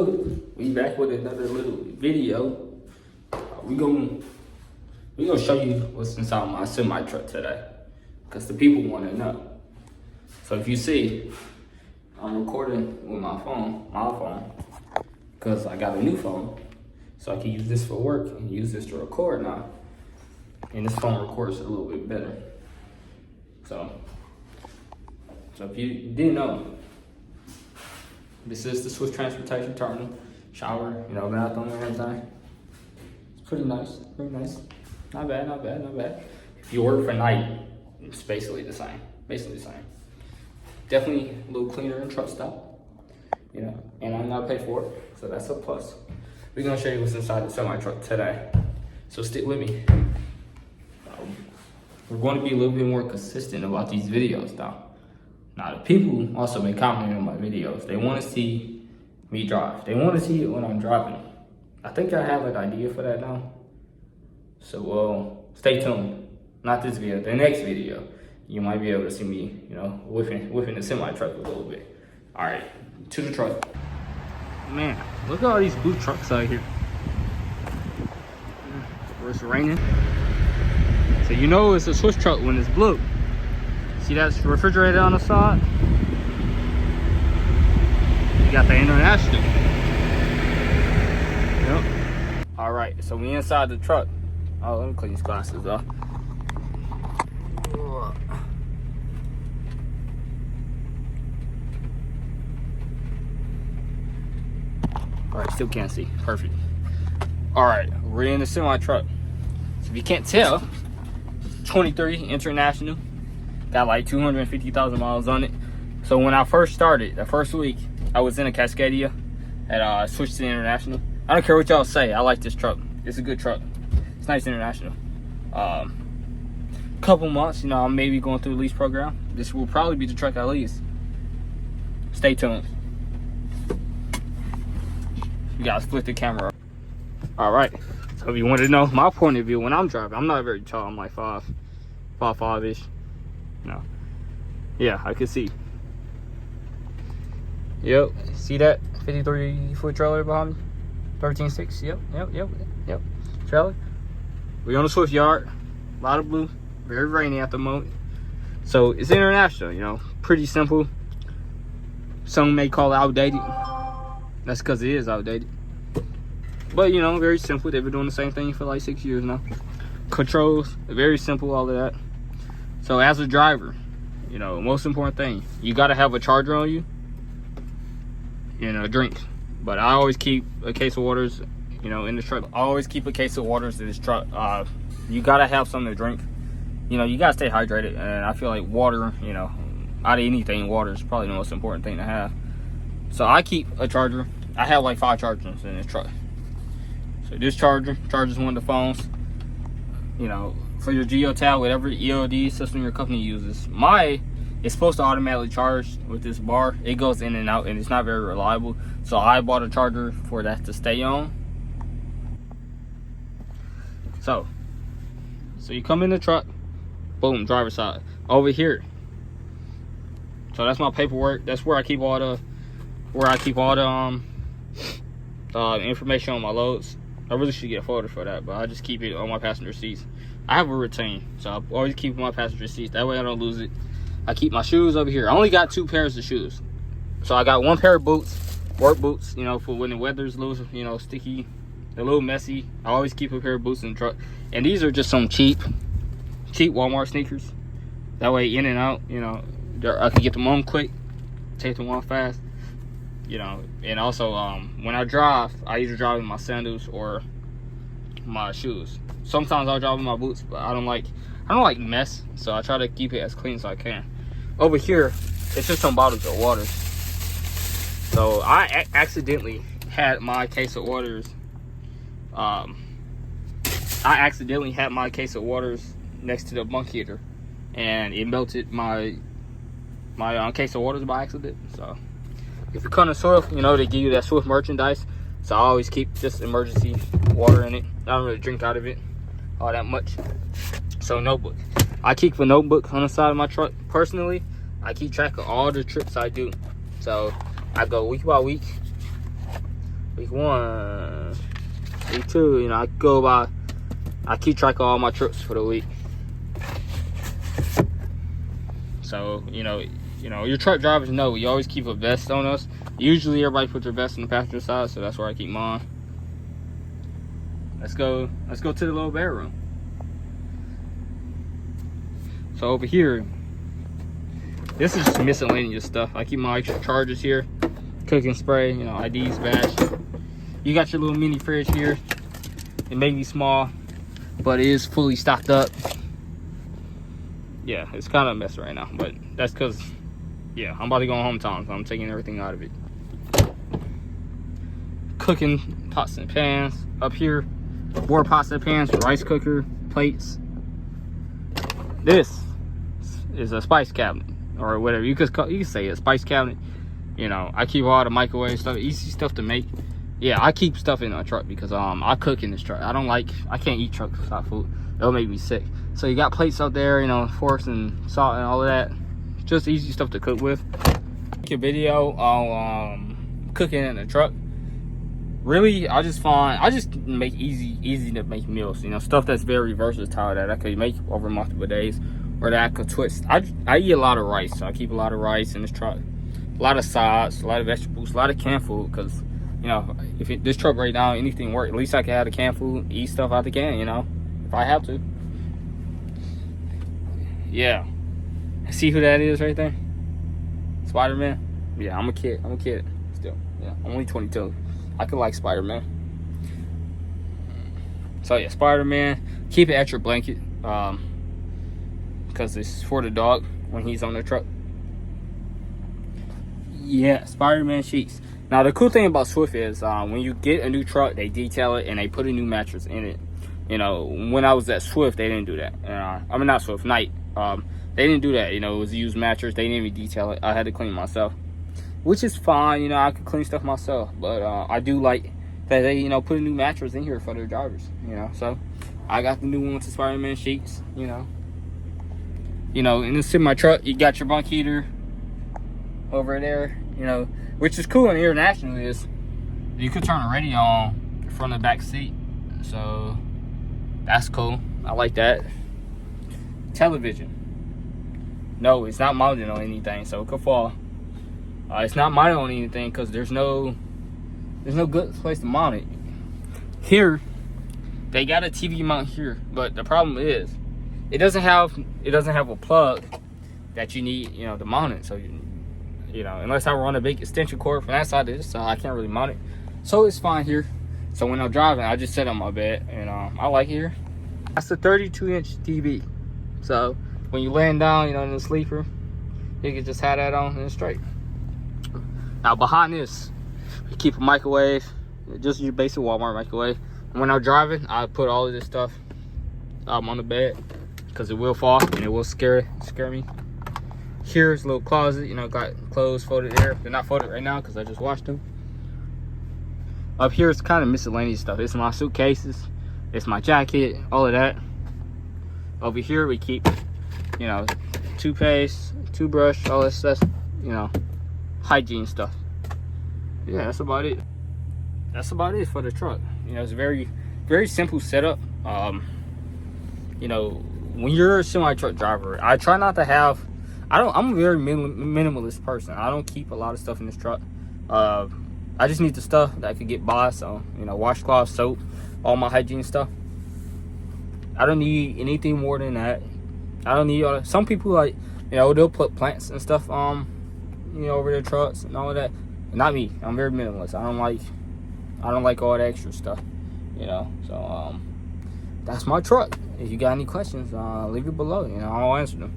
up? We back with another little video. We gonna show you what's inside my semi truck today, cause the people want to know. So if you see, I'm recording with my phone, cause I got a new phone, so I can use this for work and use this to record now. And this phone records a little bit better. So if you didn't know, this is the Swift Transportation Terminal. Shower, bathroom and everything. It's pretty nice, Not bad. If you work for night, it's basically the same. Definitely a little cleaner and truck stop, and I'm not paid for it, so that's a plus. We're gonna show you what's inside the semi truck today, so stick with me. We're going to be a little bit more consistent about these videos now. Now, the people also been commenting on my videos. They want to see me drive. They want to see it when I'm driving. I think I have an idea for that now. So, stay tuned. Not this video, the next video. You might be able to see me, whipping the semi truck a little bit. All right, to the truck. Man, look at all these blue trucks out here. It's raining. So it's a Swift truck when it's blue. See that refrigerator on the side? You got the International. Yep. All right, so we inside the truck. Oh, let me clean these glasses off. All right, still can't see. Perfect. All right, we're in the semi truck. So if you can't tell, 23 International. Got like 250,000 miles on it. So when I first started, the first week, I was in a Cascadia and switched to the International. I don't care what y'all say, I like this truck. It's a good truck. It's nice International. Couple months, I'm maybe going through the lease program. This will probably be the truck I lease. Stay tuned. You guys flip the camera up. All right, so if you want to know my point of view when I'm driving, I'm not very tall. I'm like 5'5"-ish. Yeah, I can see. Yep, see that 53-foot trailer behind me? 13.6. Yep. Trailer. We're on the Swift yard. A lot of blue. Very rainy at the moment. So it's International. Pretty simple. Some may call it outdated. That's because it is outdated. But very simple. They've been doing the same thing for like 6 years now. Controls, very simple, all of that. So as a driver, most important thing, you got to have a charger on you and a drink. But I always keep a case of waters, in the truck. I always keep a case of waters in this truck. You got to have something to drink. You got to stay hydrated. And I feel like water, out of anything, water is probably the most important thing to have. So I keep a charger. I have like 5 chargers in this truck. So this charger charges one of the phones. For your GeoTag, whatever EOD system your company uses. It's supposed to automatically charge with this bar. It goes in and out, and it's not very reliable. So I bought a charger for that to stay on. So you come in the truck, boom, driver's side. Over here. So that's my paperwork. That's where I keep all the information on my loads. I really should get a folder for that, but I just keep it on my passenger seats. I have a routine, so I always keep my passenger seats. That way I don't lose it. I keep my shoes over here. I only got 2 pairs of shoes. So I got 1 pair of boots, work boots, for when the weather's a little, sticky, a little messy. I always keep a pair of boots in the truck. And these are just some cheap Walmart sneakers. That way in and out, I can get them on quick, take them on fast. And also when I drive, I either drive in my sandals or my shoes. Sometimes I'll drive in my boots, but I don't like mess, so I try to keep it as clean as I can. Over here, it's just some bottles of water. So I accidentally had my case of waters. Next to the bunk heater, and it melted my case of waters by accident. So if you come to Swift, they give you that Swift merchandise. So I always keep just emergency water in it. I don't really drink out of it all that much. So notebook. I keep a notebook on the side of my truck. Personally, I keep track of all the trips I do. So I go week by week. week 1, week 2. You know, I keep track of all my trips for the week. So, you know, your truck drivers know we always keep a vest on us. Usually everybody puts their vest on the passenger side, so that's where I keep mine. Let's go to the little bedroom. So over here, this is just miscellaneous stuff. I keep my extra chargers here, cooking spray, you know, IDs, badge. You got your little mini fridge here. It may be small, but it is fully stocked up. Yeah, it's kind of a mess right now, but that's because, yeah, I'm about to go on hometown, so I'm taking everything out of it. Cooking pots and pans up here, more pots and pans, rice cooker, plates. This is a spice cabinet, or whatever you could say, a spice cabinet. You know, I keep all the microwave stuff, easy stuff to make. Yeah, I keep stuff in a truck because I cook in this truck. I can't eat truck stop food. It'll make me sick. So you got plates out there, you know, forks and salt and all of that. Just easy stuff to cook with. Make a video on cooking in the truck. Really, I just make easy to make meals. You know, stuff that's very versatile that I could make over multiple days, or that I could twist. I eat a lot of rice, so I keep a lot of rice in this truck. A lot of sides, a lot of vegetables, a lot of canned food, because, you know, this truck right now, anything work, at least I can have the canned food, eat stuff out the can, you know, if I have to. Yeah. See who that is right there? Spider-Man? Yeah, I'm a kid still. Yeah, I'm only 22. I could like Spider-Man. So yeah, Spider-Man. Keep it at your blanket, because it's for the dog when he's on the truck. Yeah, Spider-Man sheets. Now the cool thing about Swift is when you get a new truck, they detail it and they put a new mattress in it. You know, when I was at Swift, they didn't do that. I mean, not Swift, Night. They didn't do that. You know, it was a used mattress. They didn't even detail it. I had to clean it myself, which is fine. You know, I could clean stuff myself, but I do like that they, you know, put a new mattress in here for their drivers. You know, so I got the new one with the Spider-Man sheets. You know, in the semi truck, you got your bunk heater over there. You know, which is cool in international is you could turn the radio on from the back seat. So that's cool. I like that. Television. No, it's not mounted on anything, so it could fall. It's not mounted on anything because there's no good place to mount it. Here, they got a TV mount here, but the problem is it doesn't have a plug that you need, you know, to mount it. So you know, unless I run a big extension cord from that side to this side, I can't really mount it. So it's fine here. So when I'm driving, I just sit on my bed, and I like it here. That's a 32-inch TV. So when you laying down, you know, in the sleeper, you can just have that on and it's straight. Now behind this, we keep a microwave, just your basic Walmart microwave. And when I'm driving, I put all of this stuff on the bed because it will fall and it will scare me. Here's a little closet, you know, got clothes folded there. They're not folded right now because I just washed them. Up here, it's kind of miscellaneous stuff. It's my suitcases, it's my jacket, all of that. Over here, we keep, you know, toothpaste, toothbrush, all this stuff, you know, hygiene stuff. Yeah, that's about it. That's about it for the truck. You know, it's a very, very simple setup. You know, when you're a semi-truck driver, I try not to have, I'm a very minimalist person. I don't keep a lot of stuff in this truck. I just need the stuff that I could get by. So, you know, washcloth, soap, all my hygiene stuff. I don't need anything more than that. I don't need all that. Some people, like, you know, they'll put plants and stuff, you know, over their trucks and all of that. Not me. I'm very minimalist. I don't like all that extra stuff, you know. So that's my truck. If you got any questions, leave it below. You know, I'll answer them.